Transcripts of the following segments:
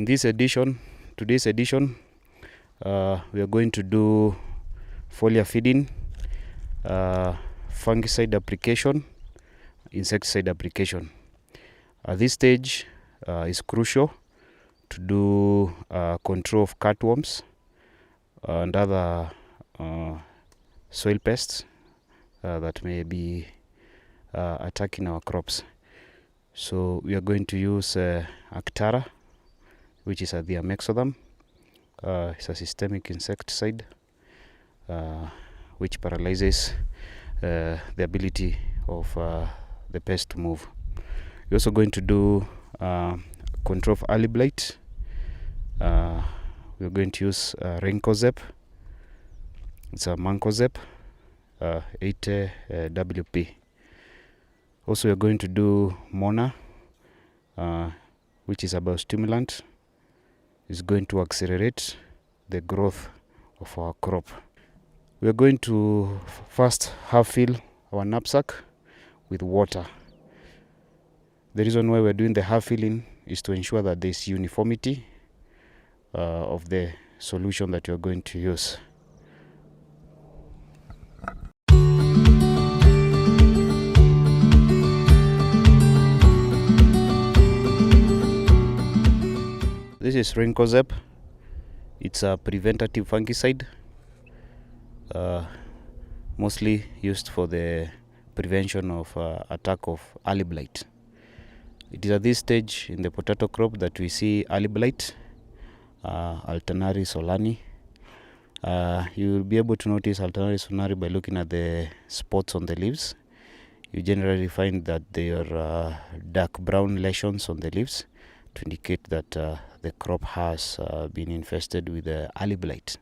today's edition, we are going to do foliar feeding, fungicide application, insecticide application. This stage is crucial to do control of cutworms and other soil pests that may be attacking our crops. So we are going to use Actara, which is a diamexotherm. It's a systemic insecticide which paralyzes the ability of the pest to move. We're also going to do control of early blight. We're going to use Rencozep. It's a Mancozeb 80 WP. Also, we're going to do Mona, which is a biostimulant. It's going to accelerate the growth of our crop. We're going to first half fill our knapsack with water. The reason why we're doing the half filling is to ensure that there's uniformity of the solution that you're going to use. This is Rencozep. It's a preventative fungicide, mostly used for the prevention of attack of early blight. It is at this stage in the potato crop that we see early blight, Alternari solani. You will be able to notice Alternari solani by looking at the spots on the leaves. You generally find that there are dark brown lesions on the leaves to indicate that the crop has been infested with early blight.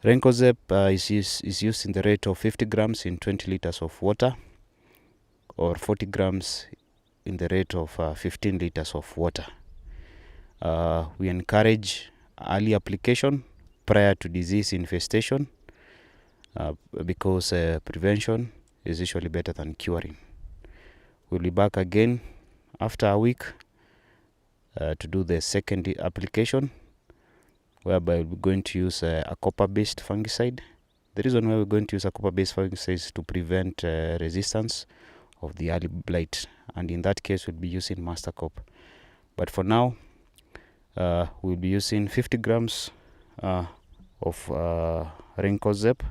Rencozep is used in the rate of 50 grams in 20 liters of water, or 40 grams in the rate of 15 liters of water. We encourage early application prior to disease infestation because prevention is usually better than curing. We'll be back again after a week to do the second application, whereby we're going to use a copper-based fungicide. The reason why we're going to use a copper-based fungicide is to prevent resistance of the early blight, and in that case we'll be using Mastercop. But for now, we'll be using 50 grams of Rencozep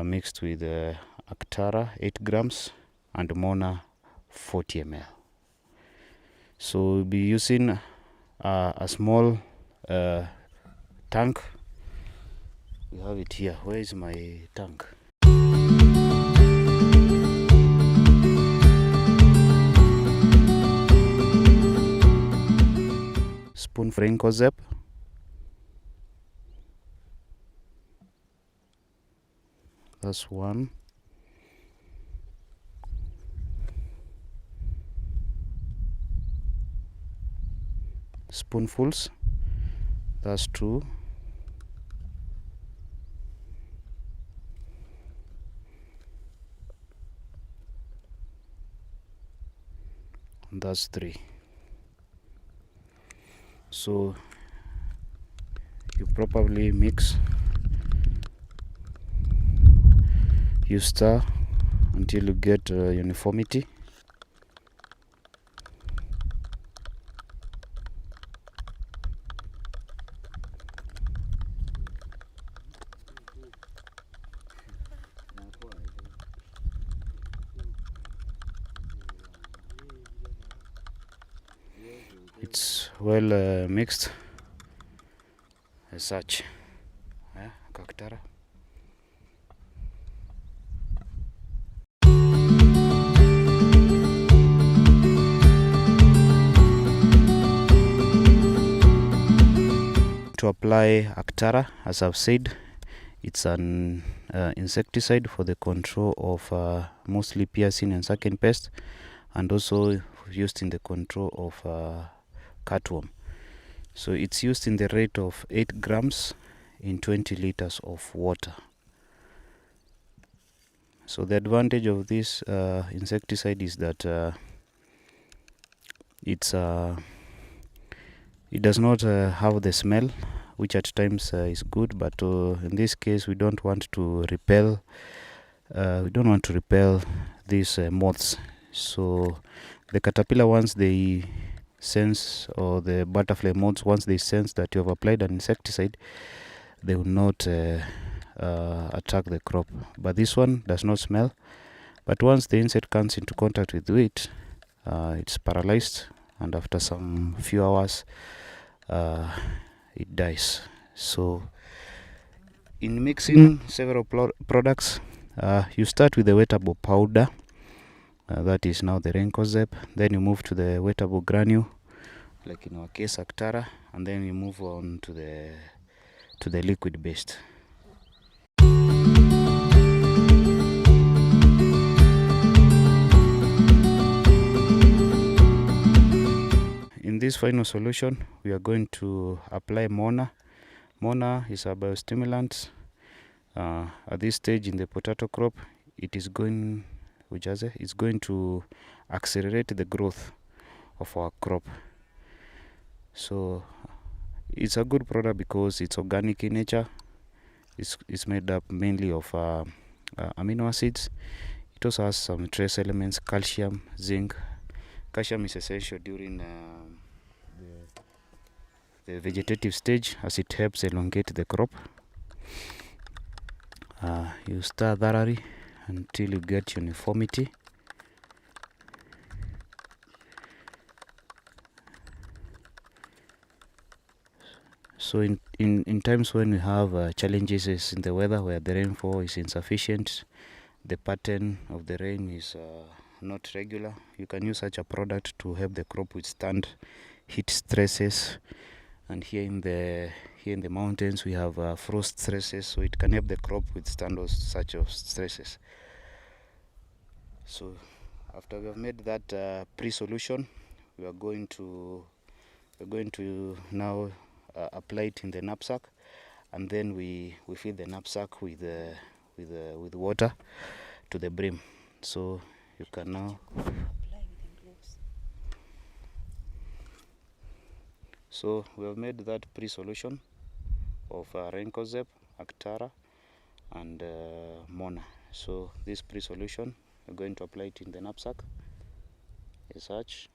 mixed with Actara 8 grams and Mona 40 ml. So we'll be using a small tank. We have it here. Where is my tank? Spoon for Rencozep. That's one. Spoonfuls. That's two. And that's three. So you properly mix. You stir until you get uniformity. It's well mixed as such. Actara. To apply Actara, as I've said, it's an insecticide for the control of mostly piercing and sucking pests, and also used in the control of cutworm. So it's used in the rate of 8 grams in 20 liters of water. So the advantage of this insecticide is that it's It does not have the smell, which at times is good, but in this case we don't want to repel these moths. So the caterpillar, once they sense, or the butterfly moths, once they sense that you have applied an insecticide, they will not attack the crop. But this one does not smell, but once the insect comes into contact with it, it's paralyzed, and after some few hours it dies. So in mixing several products, you start with the wettable powder, that is now the Rencozeb. Then you move to the wettable granule, like in our case Actara, and then you move on to the liquid based. In this final solution, we are going to apply Mona. Mona is a biostimulant. At this stage in the potato crop, it's going to accelerate the growth of our crop. So it's a good product because it's organic in nature. It's made up mainly of amino acids. It also has some trace elements: calcium, zinc. Calcium is essential during the vegetative stage, as it helps elongate the crop. You stir thoroughly until you get uniformity. So in times when we have challenges is in the weather, where the rainfall is insufficient, the pattern of the rain is not regular, you can use such a product to help the crop withstand heat stresses. And here in the mountains we have frost stresses, so it can help the crop withstand such of stresses. So after we have made that pre-solution, we are going to now apply it in the knapsack, and then we fill the knapsack with water to the brim. So you can now So we have made that pre-solution of Rencozeb, Actara, and Mona. So this pre-solution, we're going to apply it in the knapsack as such.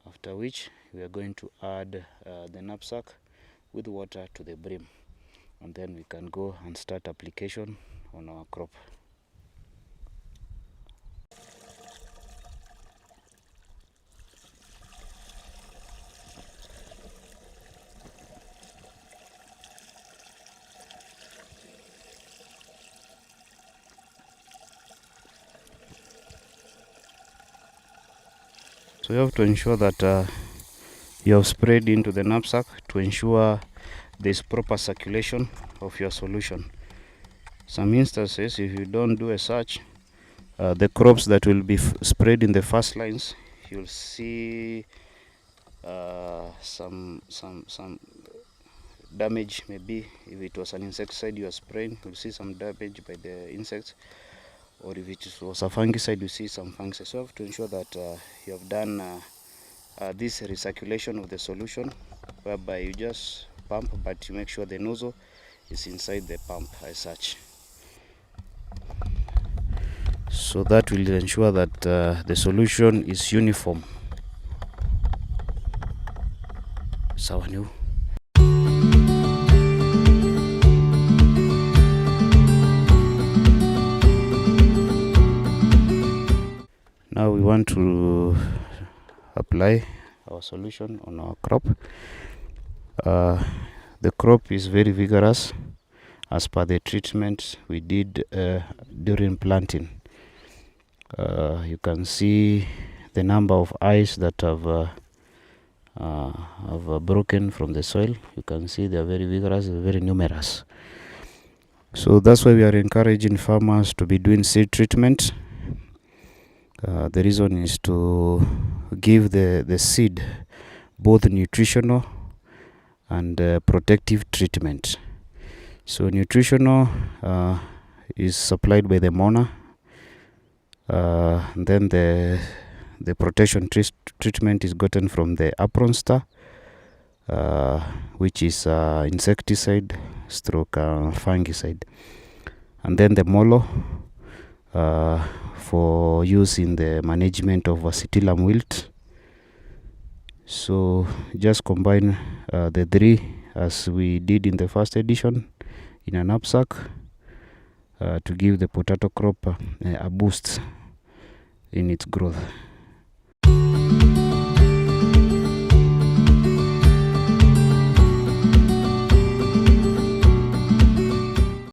After which we are going to add the knapsack with water to the brim, and then we can go and start application on our crop. So you have to ensure that you have sprayed into the knapsack to ensure there is proper circulation of your solution. Some instances, if you don't do as such, the crops that will be sprayed in the first lines, you'll see some damage. Maybe if it was an insecticide you are spraying, you'll see some damage by the insects, or if it was a fungicide, you see some fungicide. So you have to ensure that you have done this recirculation of the solution, whereby you just pump, but you make sure the nozzle is inside the pump as such. So that will ensure that the solution is uniform. Sawa new. Now we want to apply our solution on our crop. The crop is very vigorous as per the treatment we did during planting. You can see the number of eyes that have broken from the soil. You can see they are very vigorous, very numerous. So that's why we are encouraging farmers to be doing seed treatment. The reason is to give the seed both nutritional and protective treatment. So nutritional is supplied by the Mona, then the the protection treatment is gotten from the apron star, which is insecticide stroke fungicide, and then the molo for use in the management of verticillium wilt. So just combine the three as we did in the first edition in a knapsack to give the potato crop a boost in its growth.